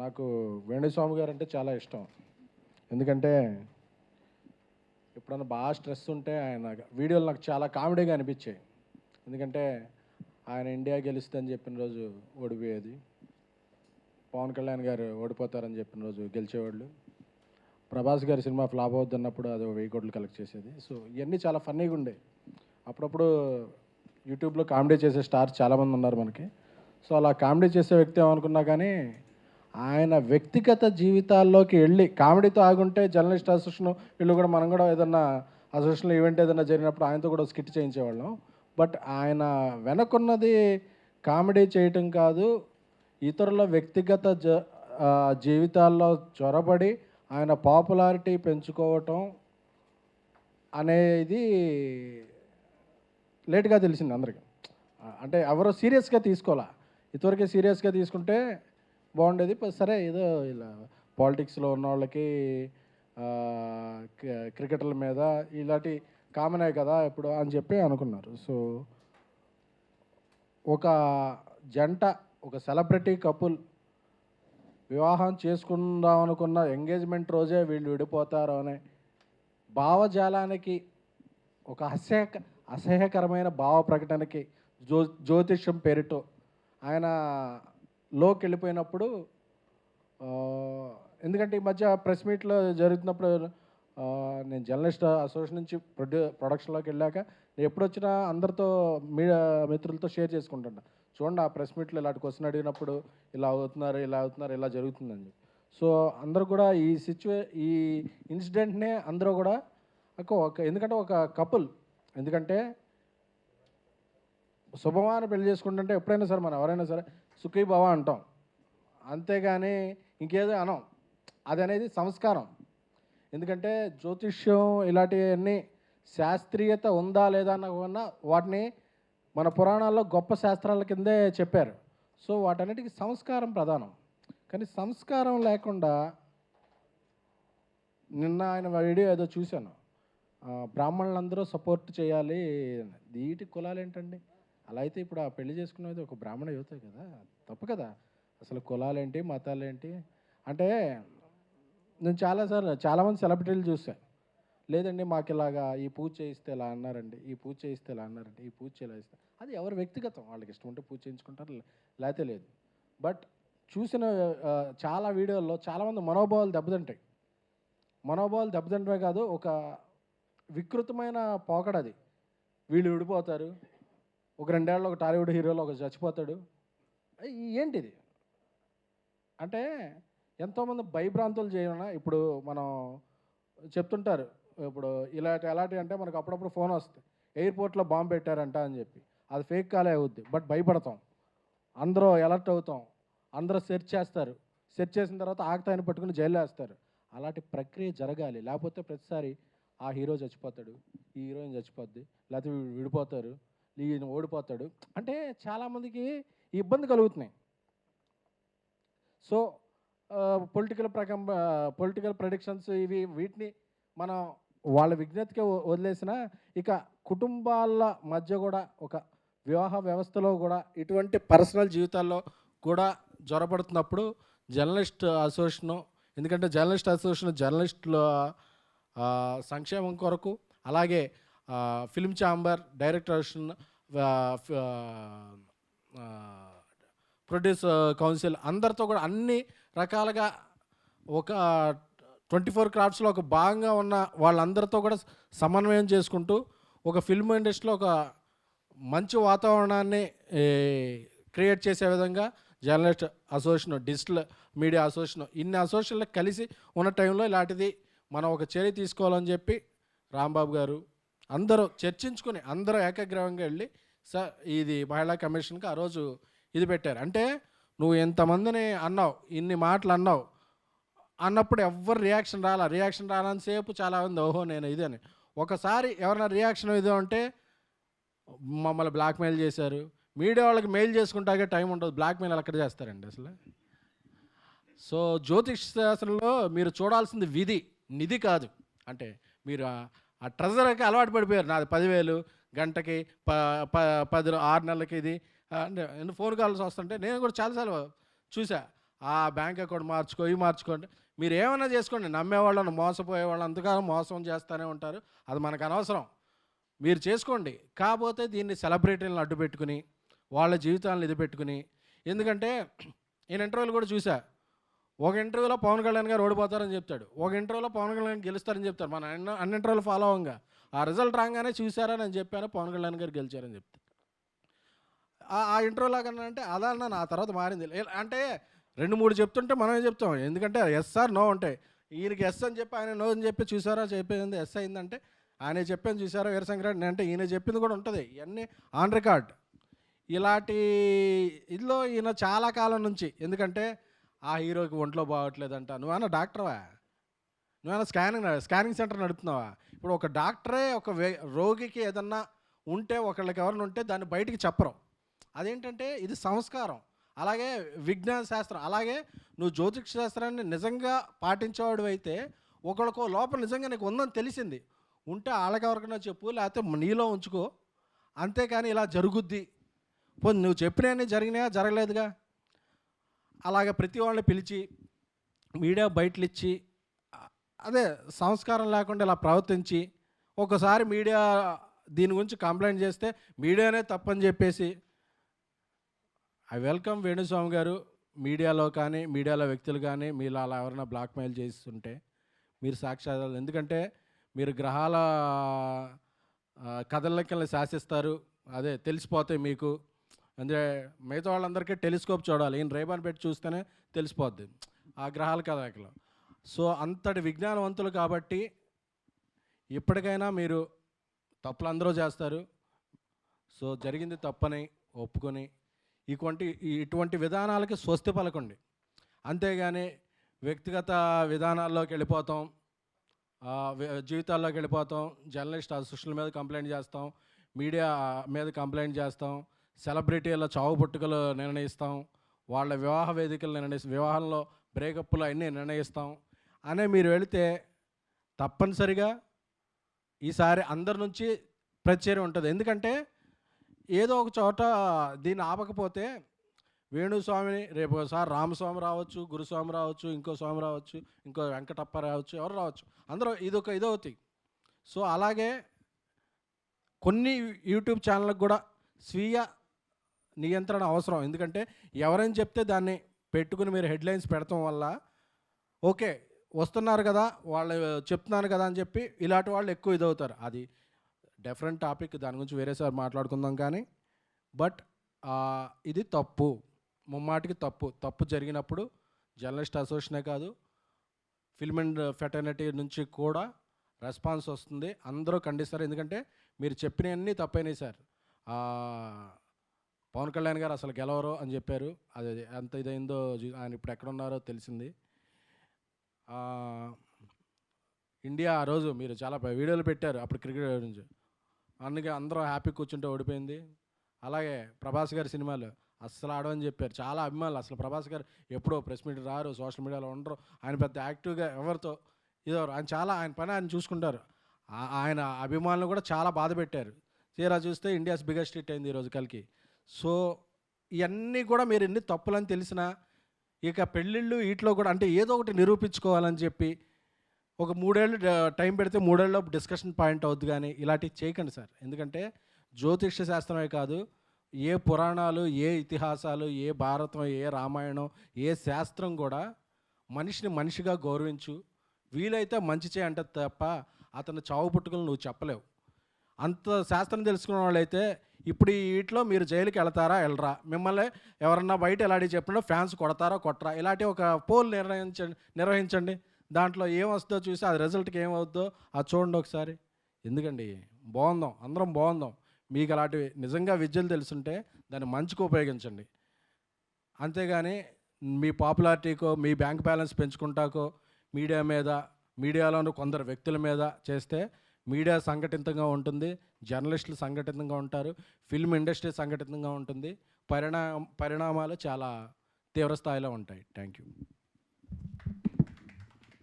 నాకు వేణుస్వామి గారు అంటే చాలా ఇష్టం. ఎందుకంటే ఎప్పుడన్నా బాగా స్ట్రెస్ ఉంటే ఆయన వీడియోలు నాకు చాలా కామెడీగా అనిపించాయి. ఎందుకంటే ఆయన ఇండియా గెలుస్తుందని చెప్పిన రోజు ఓడిపోయేది. పవన్ కళ్యాణ్ గారు ఓడిపోతారని చెప్పిన రోజు గెలిచేవాళ్ళు. ప్రభాస్ గారి సినిమా ఫ్లాప్ అవుతున్నప్పుడు అది 1000 కోట్లు కలెక్ట్ చేసేది. సో ఇవన్నీ చాలా ఫన్నీగా ఉండే. అప్పుడప్పుడు యూట్యూబ్లో కామెడీ చేసే స్టార్స్ చాలామంది ఉన్నారు మనకి. సో అలా కామెడీ చేసే వ్యక్తి ఏమనుకున్నా కానీ ఆయన వ్యక్తిగత జీవితాల్లోకి వెళ్ళి కామెడీతో ఆగుంటే జర్నలిస్ట్ అసోసియేషన్ వీళ్ళు కూడా మనం కూడా ఏదన్నా అసోసియేషన్లో ఈవెంట్ ఏదైనా జరిగినప్పుడు ఆయనతో కూడా స్కిట్ చేయించేవాళ్ళం. బట్ ఆయన వెనకున్నది కామెడీ చేయటం కాదు, ఇతరుల వ్యక్తిగత జీవితాల్లో చొరబడి ఆయన పాపులారిటీ పెంచుకోవటం అనేది లేట్గా తెలిసింది అందరికీ. అంటే ఎవరో సీరియస్గా తీసుకోవాలా. ఇంతవరకే సీరియస్గా తీసుకుంటే బాగుండేది. సరే ఏదో ఇలా పాలిటిక్స్లో ఉన్న వాళ్ళకి క్రికెటర్ల మీద ఇలాంటి కామనే కదా ఇప్పుడు అని చెప్పి అనుకున్నారు. సో ఒక జంట, ఒక సెలబ్రిటీ కపుల్ వివాహం చేసుకుందాం అనుకున్న ఎంగేజ్మెంట్ రోజే వీళ్ళు విడిపోతారు అనే భావజాలానికి, ఒక అసహ్యకరమైన భావ ప్రకటనకి జ్యోతిష్యం పేరుతో ఆయన లోకి వెళ్ళిపోయినప్పుడు, ఎందుకంటే ఈ మధ్య ప్రెస్ మీట్లో జరుగుతున్నప్పుడు నేను జర్నలిస్ట్ అసోసియేషన్ నుంచి ప్రొడక్షన్లోకి వెళ్ళాక నేను ఎప్పుడు వచ్చినా అందరితో మీడియా మిత్రులతో షేర్ చేసుకుంటాను. చూడండి ఆ ప్రెస్ మీట్లో ఇలాంటి క్వశ్చన్ అడిగినప్పుడు ఇలా అవుతున్నారు, ఇలా జరుగుతుందని చెప్పి. సో అందరూ కూడా ఈ ఇన్సిడెంట్నే అందరూ కూడా ఎందుకంటే ఒక కపుల్, ఎందుకంటే శుభమాన పెళ్లి చేసుకుంటుంటే ఎప్పుడైనా సరే మనం ఎవరైనా సరే సుఖీ భవ అంటాం, అంతేగాని ఇంకేదో అనం. అది అనేది సంస్కారం. ఎందుకంటే జ్యోతిష్యం ఇలాంటివన్నీ శాస్త్రీయత ఉందా లేదా అన్న వాటిని మన పురాణాల్లో గొప్ప శాస్త్రాల కిందే చెప్పారు. సో వాటన్నిటికీ సంస్కారం ప్రధానం. కానీ సంస్కారం లేకుండా నిన్న ఆయన వీడియో ఏదో చూశాను, బ్రాహ్మణులందరూ సపోర్ట్ చేయాలి. వీటి కులాలు ఏంటండి? అలా అయితే ఇప్పుడు ఆ పెళ్లి చేసుకునేది ఒక బ్రాహ్మణ యువతే కదా, తప్పు కదా. అసలు కులాలేంటి, మతాలేంటి అంటే నేను చాలామంది సెలబ్రిటీలు చూశాను. లేదండి మాకు ఇలాగా ఈ పూజ చేయిస్తే ఇలా అన్నారండి, ఈ పూజ చేయిస్తే ఇలా అన్నారండి, ఈ పూజ చేయాలి ఇస్తే అది ఎవరు వ్యక్తిగతం, వాళ్ళకి ఇష్టం ఉంటే పూజ చేయించుకుంటారు, లేకపోతే లేదు. బట్ చూసిన చాలా వీడియోల్లో చాలామంది మనోభావాలు దెబ్బతింటమే కాదు, ఒక వికృతమైన పోకడది. వీళ్ళు విడిపోతారు, ఒక 2 ఏళ్ళలో ఒక టాలీవుడ్ హీరోలో ఒక చచ్చిపోతాడు. ఏంటిది అంటే ఎంతోమంది భయభ్రాంతులు చేయన. ఇప్పుడు మనం చెప్తుంటారు, ఇప్పుడు ఎలాంటి అంటే మనకు అప్పుడప్పుడు ఫోన్ వస్తుంది, ఎయిర్పోర్ట్లో బాంబు పెట్టారంట అని చెప్పి. అది ఫేక్ కాలే అవుద్ది, బట్ భయపడతాం, అందరూ అలర్ట్ అవుతాం, అందరూ సెర్చ్ చేస్తారు. సెర్చ్ చేసిన తర్వాత ఆగతాయని పట్టుకుని జైల్లో వేస్తారు. అలాంటి ప్రక్రియ జరగాలి. లేకపోతే ప్రతిసారి ఆ హీరో చచ్చిపోతాడు, ఈ హీరోయిన్ చచ్చిపోద్ది, లేకపోతే విడిపోతారు, ఈయన ఓడిపోతాడు అంటే చాలామందికి ఇబ్బంది కలుగుతున్నాయి. సో పొలిటికల్ ప్రెడిక్షన్స్ వీటిని మనం వాళ్ళ విజ్ఞతకి వదిలేసిన, ఇక కుటుంబాల మధ్య కూడా ఒక వివాహ వ్యవస్థలో కూడా ఇటువంటి పర్సనల్ జీవితాల్లో కూడా జ్వరపడుతున్నప్పుడు జర్నలిస్ట్ అసోసియేషను, ఎందుకంటే జర్నలిస్టుల సంక్షేమం కొరకు, అలాగే film chamber, director association, produce council అందరితో కూడా అన్ని రకాలుగా ఒక 24 క్రాఫ్ట్స్లో ఒక భాగంగా ఉన్న వాళ్ళందరితో కూడా సమన్వయం చేసుకుంటూ ఒక ఫిల్మ్ ఇండస్ట్రీలో ఒక మంచి వాతావరణాన్ని క్రియేట్ చేసే విధంగా journalist association, digital media association, ఇన్ని అసోసియేషన్లు కలిసి ఉన్న టైంలో ఇలాంటిది మనం ఒక చర్య తీసుకోవాలని చెప్పి రాంబాబు గారు అందరూ చర్చించుకొని అందరూ ఏకగ్రీవంగా వెళ్ళి ఇది మహిళా కమిషన్కి ఆ రోజు ఇది పెట్టారు. అంటే నువ్వు ఎంతమందిని అన్నావు, ఇన్ని మాటలు అన్నప్పుడు ఎవ్వరు రియాక్షన్ రాలని సేపు చాలామంది ఓహో నేను ఇదే అని. ఒకసారి ఎవరైనా రియాక్షన్ ఇదో అంటే మమ్మల్ని బ్లాక్మెయిల్ చేశారు. మీడియా వాళ్ళకి మెయిల్ చేసుకుంటాకే టైం ఉండదు, బ్లాక్మెయిల్ ఎక్కడ చేస్తారండి అసలు. సో జ్యోతిష్ శాస్త్రంలో మీరు చూడాల్సింది నిధి కాదు. అంటే మీరు ఆ ట్రెజర్కి అలవాటు పడిపోయారు. నాది 10,000 గంటకి 6 నెలలకి ఇది అంటే ఫోన్ కాల్స్ వస్తుంటే నేను కూడా చాలాసార్లు చూసా. ఆ బ్యాంక్ అకౌంట్ మార్చుకో, ఇవి మార్చుకోండి. మీరు ఏమైనా చేసుకోండి. నమ్మేవాళ్ళను, మోసపోయేవాళ్ళు అంతకాలం మోసం చేస్తూనే ఉంటారు. అది మనకు అనవసరం. మీరు చేసుకోండి. కాపోతే దీన్ని సెలబ్రిటీలను అడ్డు పెట్టుకుని, వాళ్ళ జీవితాలను ఇది పెట్టుకుని, ఎందుకంటే నేను ఇంటర్వ్యూలు కూడా చూసా. ఒక ఇంటర్వ్యూలో పవన్ కళ్యాణ్ గారు ఓడిపోతారని చెప్తాడు. ఒక ఇంటర్వ్యూలో పవన్ కళ్యాణ్ గెలుస్తారని చెప్తాడు. మన అన్ని ఇంటర్వ్యూలు ఫాలో అవ్వంగా ఆ రిజల్ట్ రాగానే చూసారా నేను చెప్పాను పవన్ కళ్యాణ్ గారు గెలిచారని చెప్తాను. ఆ ఇంటర్వ్యూలో కన్నా అంటే అదన్నా నా తర్వాత మారింది. అంటే 2, 3 చెప్తుంటే మనమే చెప్తాం. ఎందుకంటే ఎస్ ఆర్ నో ఉంటాయి. ఈయనకి ఎస్ అని చెప్పి ఆయన నో అని చెప్పి చూసారా చెప్పేది ఎస్ అయిందంటే ఆయన చెప్పాను చూసారా వీరశంకరెడ్డి అంటే ఈయన చెప్పింది కూడా ఉంటుంది. ఇవన్నీ ఆన్ రికార్డ్. ఇలాంటి ఇదిలో ఈయన చాలా కాలం నుంచి, ఎందుకంటే ఆ హీరోకి ఒంట్లో బాగోట్లేదంట. నువ్వన్నా డాక్టర్వా? నువ్వన్నా స్కానింగ్ సెంటర్ నడుపుతున్నావా? ఇప్పుడు ఒక డాక్టరే ఒక రోగికి ఏదన్నా ఉంటే, ఒకళ్ళకి ఎవరైనా ఉంటే దాన్ని బయటికి చెప్పరు. అదేంటంటే ఇది సంస్కారం. అలాగే విజ్ఞాన శాస్త్రం, అలాగే నువ్వు జ్యోతిష శాస్త్రాన్ని నిజంగా పాటించేవాడు అయితే ఒకళ్ళకో లోపల నిజంగా నీకు ఉందని తెలిసింది ఉంటే వాళ్ళకి ఎవరికైనా చెప్పు, లేకపోతే నీలో ఉంచుకో. అంతేకాని ఇలా జరుగుద్ది పోనీ నువ్వు చెప్పినవన్నీ జరిగినాయా? జరగలేదుగా. అలాగే ప్రతి వాళ్ళని పిలిచి మీడియా బయటలు ఇచ్చి అదే సంస్కారం లేకుండా ఇలా ప్రవర్తించి ఒకసారి మీడియా దీని గురించి కంప్లైంట్ చేస్తే మీడియానే తప్పని చెప్పేసి, ఐ వెల్కమ్ వేణుస్వామి గారు. మీడియాలో కానీ మీడియాలో వ్యక్తులు కానీ మీరు అలా ఎవరైనా బ్లాక్మెయిల్ చేస్తుంటే మీరు సాక్ష్యాలు, ఎందుకంటే మీరు గ్రహాల కదలికల్ని శాసిస్తారు, అదే తెలిసిపోతాయి మీకు. అంటే మిగతా వాళ్ళందరికీ టెలిస్కోప్ చూడాలి, ఈయన రేబాన్ పెట్టి చూస్తేనే తెలిసిపోద్ది ఆ గ్రహాల కదలికలు. సో అంతటి విజ్ఞానవంతులు కాబట్టి ఇప్పటికైనా మీరు తప్పులు అందరూ చేస్తారు. సో జరిగింది తప్పని ఒప్పుకొని ఇటువంటి విధానాలకి స్వస్తి పలకండి. అంతేగాని వ్యక్తిగత విధానాల్లోకి వెళ్ళిపోతాం, జీవితాల్లోకి వెళ్ళిపోతాం. జర్నలిస్ట్ సోషల్ మీద కంప్లైంట్ చేస్తాం, మీడియా మీద కంప్లైంట్ చేస్తాం, సెలబ్రిటీల చావు పుట్టుకలు నిర్ణయిస్తాం, వాళ్ళ వివాహ వేదికలు వివాహంలో బ్రేకప్లు అన్నీ నిర్ణయిస్తాం అనే మీరు వెళితే తప్పనిసరిగా ఈసారి అందరి నుంచి ప్రతిచర్య ఉంటుంది. ఎందుకంటే ఏదో ఒక చోట దీన్ని ఆపకపోతే వేణుస్వామిని రేపు ఒకసారి రామస్వామి రావచ్చు, గురుస్వామి రావచ్చు, ఇంకో స్వామి రావచ్చు, ఇంకో వెంకటప్ప రావచ్చు, ఎవరు రావచ్చు, అందరూ ఇదవుతాయి. సో అలాగే కొన్ని యూట్యూబ్ ఛానళ్ళకు కూడా స్వీయ నియంత్రణ అవసరం. ఎందుకంటే ఎవరైనా చెప్తే దాన్ని పెట్టుకుని మీరు హెడ్లైన్స్ పెడతాం వల్ల ఓకే వస్తున్నారు కదా వాళ్ళు చెప్తున్నాను కదా అని చెప్పి ఇలాంటి వాళ్ళు ఎక్కువ ఇదవుతారు. అది డిఫరెంట్ టాపిక్, దాని గురించి వేరేసారి మాట్లాడుకుందాం. కానీ బట్ ఇది తప్పు, ముమ్మాటికి తప్పు జరిగినప్పుడు జర్నలిస్ట్ అసోసియేషనే కాదు ఫిల్మ్ అండ్ ఫెటర్నిటీ నుంచి కూడా రెస్పాన్స్ వస్తుంది, అందరూ ఖండిస్తారు. ఎందుకంటే మీరు చెప్పినవన్నీ తప్పైనాయి సార్. పవన్ కళ్యాణ్ గారు అసలు గెలవరు అని చెప్పారు, అది ఎంత ఇదైందో ఆయన ఇప్పుడు ఎక్కడున్నారో తెలిసింది. ఇండియా ఆ రోజు మీరు చాలా వీడియోలు పెట్టారు అప్పుడు క్రికెట్ గురించి, అందుకే అందరూ హ్యాపీ కూర్చుంటే ఓడిపోయింది. అలాగే ప్రభాస్ గారి సినిమాలు అస్సలు ఆడవని చెప్పారు, చాలా అభిమానులు. అసలు ప్రభాస్ గారు ఎప్పుడో ప్రెస్ మీట్ రారు, సోషల్ మీడియాలో ఉండరు, ఆయన పెద్ద యాక్టివ్గా ఎవరితో ఇదవరు, ఆయన పని ఆయన చూసుకుంటారు. ఆయన అభిమానులు కూడా చాలా బాధ పెట్టారు. తీరా చూస్తే ఇండియాస్ బిగ్గెస్ట్ హిట్ అయింది ఈరోజు కల్కి. సో ఇవన్నీ కూడా మీరు ఎన్ని తప్పులని తెలిసినా ఇక పెళ్ళిళ్ళు వీటిలో కూడా అంటే ఏదో ఒకటి నిరూపించుకోవాలని చెప్పి ఒక 3 ఏళ్ళు టైం పెడితే 3 ఏళ్ళలో డిస్కషన్ పాయింట్ అవుద్ది. కానీ ఇలాంటివి చేయకండి సార్. ఎందుకంటే జ్యోతిష శాస్త్రమే కాదు, ఏ పురాణాలు, ఏ ఇతిహాసాలు, ఏ భారతం, ఏ రామాయణం, ఏ శాస్త్రం కూడా మనిషిని మనిషిగా గౌరవించు, వీలైతే మంచి చేయంటే తప్ప అతను చావు పుట్టుకలు నువ్వు చెప్పలేవు. అంత శాస్త్రం తెలుసుకున్న వాళ్ళైతే ఇప్పుడు వీటిలో మీరు జైలుకి వెళ్తారా వెళ్ళరా, మిమ్మల్ని ఎవరన్నా బయట ఎలాంటి చెప్పినా ఫ్యాన్స్ కొడతారా కొట్టరా, ఇలాంటి ఒక పోల్ నిర్వహించండి. దాంట్లో ఏం వస్తుందో చూసి అది రిజల్ట్కి ఏమవుద్దో అది చూడండి ఒకసారి. ఎందుకండి బాగుందాం, అందరం బాగుందాం. మీకు అలాంటివి నిజంగా విద్యలు తెలుసుంటే దాన్ని మంచిగా ఉపయోగించండి. అంతేగాని మీ పాపులారిటీకో మీ బ్యాంక్ బ్యాలెన్స్ పెంచుకుంటాకో మీడియాలోని కొందరు వ్యక్తుల మీద చేస్తే మీడియా సంఘటితంగా ఉంటుంది, జర్నలిస్టులు సంఘటితంగా ఉంటారు, ఫిల్మ్ ఇండస్ట్రీ సంఘటితంగా ఉంటుంది, పరిణామాలు చాలా తీవ్ర స్థాయిలో ఉంటాయి. Thank you.